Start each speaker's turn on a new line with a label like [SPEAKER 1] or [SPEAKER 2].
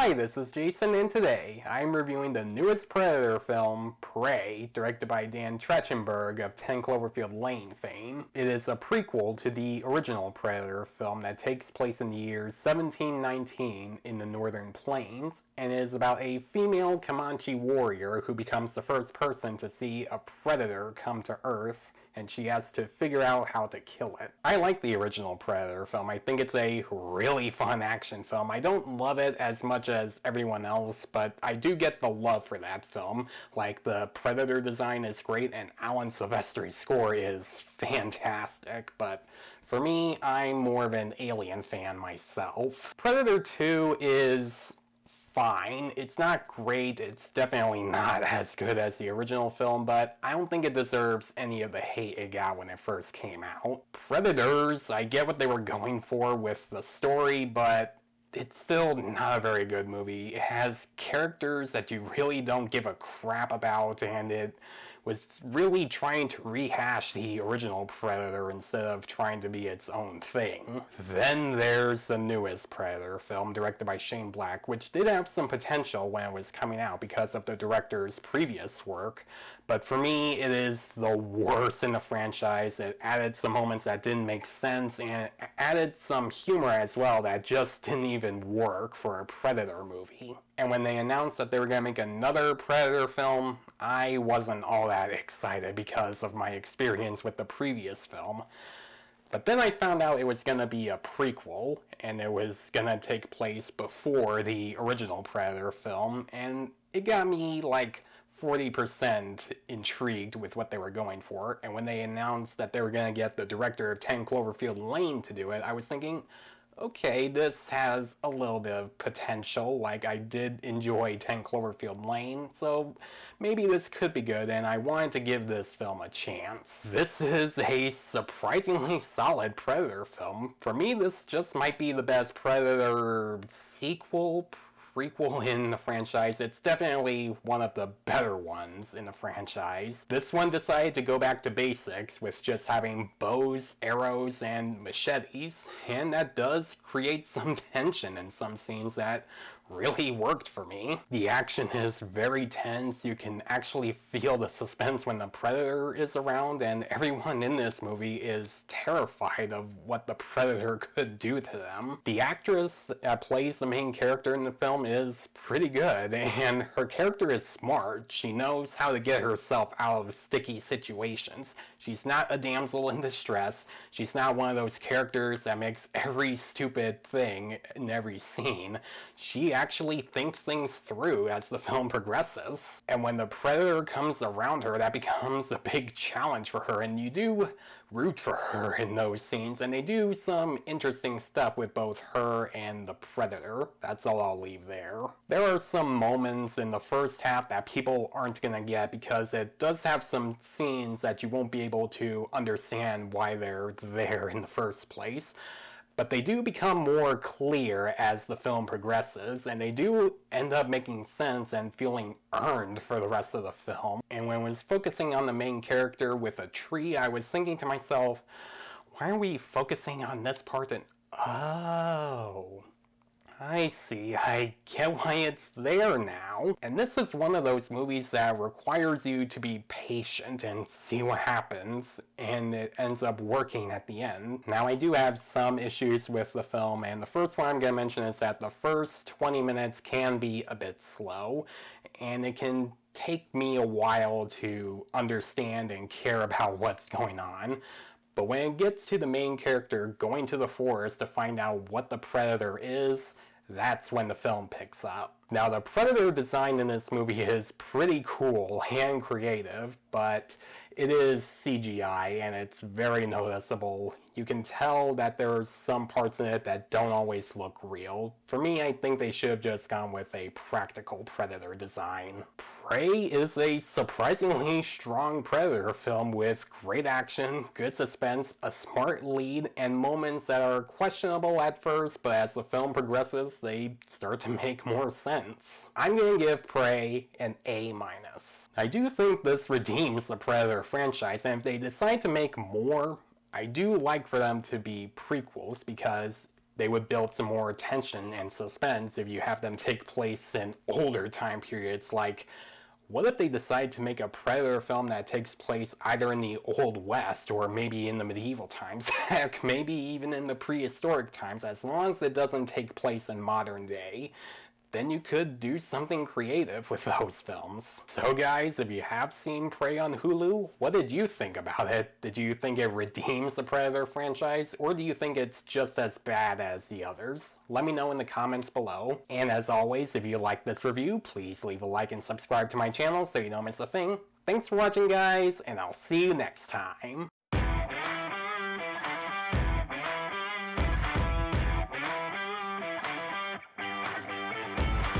[SPEAKER 1] Hi, this is Jason, and today I'm reviewing the newest Predator film, Prey, directed by Dan Trachenberg of 10 Cloverfield Lane fame. It is a prequel to the original Predator film that takes place in the year 1719 in the Northern Plains, and is about a female Camanvhe warrior who becomes the first person to see a predator come to Earth, and she has to figure out how to kill it. I like the original Predator film. I think it's a really fun action film. I don't love it as much as everyone else, but I do get the love for that film. Like, the Predator design is great, and Alan Silvestri's score is fantastic, but for me, I'm more of an Alien fan myself. Predator 2 is fine. It's not great. It's definitely not as good as the original film, but I don't think it deserves any of the hate it got when it first came out. Predators, I get what they were going for with the story, but it's still not a very good movie. It has characters that you really don't give a crap about, and it was really trying to rehash the original Predator instead of trying to be its own thing. Then there's the newest Predator film, directed by Shane Black, which did have some potential when it was coming out because of the director's previous work, but for me it is the worst in the franchise. It added some moments that didn't make sense, and it added some humor as well that just didn't even work for a Predator movie. And when they announced that they were going to make another Predator film, I wasn't all that excited because of my experience with the previous film. But then I found out it was going to be a prequel, and it was going to take place before the original Predator film, and it got me like 40% intrigued with what they were going for. And when they announced that they were going to get the director of 10 Cloverfield Lane to do it, I was thinking, okay, this has a little bit of potential. Like, I did enjoy 10 Cloverfield Lane, so maybe this could be good, and I wanted to give this film a chance. This is a surprisingly solid Predator film. For me, this just might be the best Predator sequel, prequel in the franchise. It's definitely one of the better ones in the franchise. This one decided to go back to basics with just having bows, arrows, and machetes, and that does create some tension in some scenes that really worked for me. The action is very tense. You can actually feel the suspense when the Predator is around, and everyone in this movie is terrified of what the Predator could do to them. The actress that plays the main character in the film is pretty good, and her character is smart. She knows how to get herself out of sticky situations. She's not a damsel in distress. She's not one of those characters that makes every stupid thing in every scene. She actually thinks things through as the film progresses. And when the Predator comes around her, that becomes a big challenge for her, and you do root for her in those scenes, and they do some interesting stuff with both her and the Predator. That's all I'll leave there. There are some moments in the first half that people aren't gonna get because it does have some scenes that you won't be able to understand why they're there in the first place. But they do become more clear as the film progresses, and they do end up making sense and feeling earned for the rest of the film. And when I was focusing on the main character with a tree, I was thinking to myself, why are we focusing on this part? And oh, I see. I get why it's there now. And this is one of those movies that requires you to be patient and see what happens, and it ends up working at the end. Now, I do have some issues with the film, and the first one I'm going to mention is that the first 20 minutes can be a bit slow, and it can take me a while to understand and care about what's going on. But when it gets to the main character going to the forest to find out what the Predator is, that's when the film picks up. Now, the Predator design in this movie is pretty cool and creative, but it is CGI, and it's very noticeable. You can tell that there's some parts in it that don't always look real. For me, I think they should have just gone with a practical Predator design. Prey is a surprisingly strong Predator film with great action, good suspense, a smart lead, and moments that are questionable at first, but as the film progresses, they start to make more sense. I'm going to give Prey an A-. I do think this redeems the Predator franchise, and if they decide to make more, I do like for them to be prequels, because they would build some more tension and suspense if you have them take place in older time periods. Like, what if they decide to make a Predator film that takes place either in the Old West or maybe in the medieval times? Heck, maybe even in the prehistoric times, as long as it doesn't take place in modern day. Then you could do something creative with those films. So guys, if you have seen Prey on Hulu, what did you think about it? Did you think it redeems the Predator franchise, or do you think it's just as bad as the others? Let me know in the comments below. And as always, if you like this review, please leave a like and subscribe to my channel so you don't miss a thing. Thanks for watching guys, and I'll see you next time.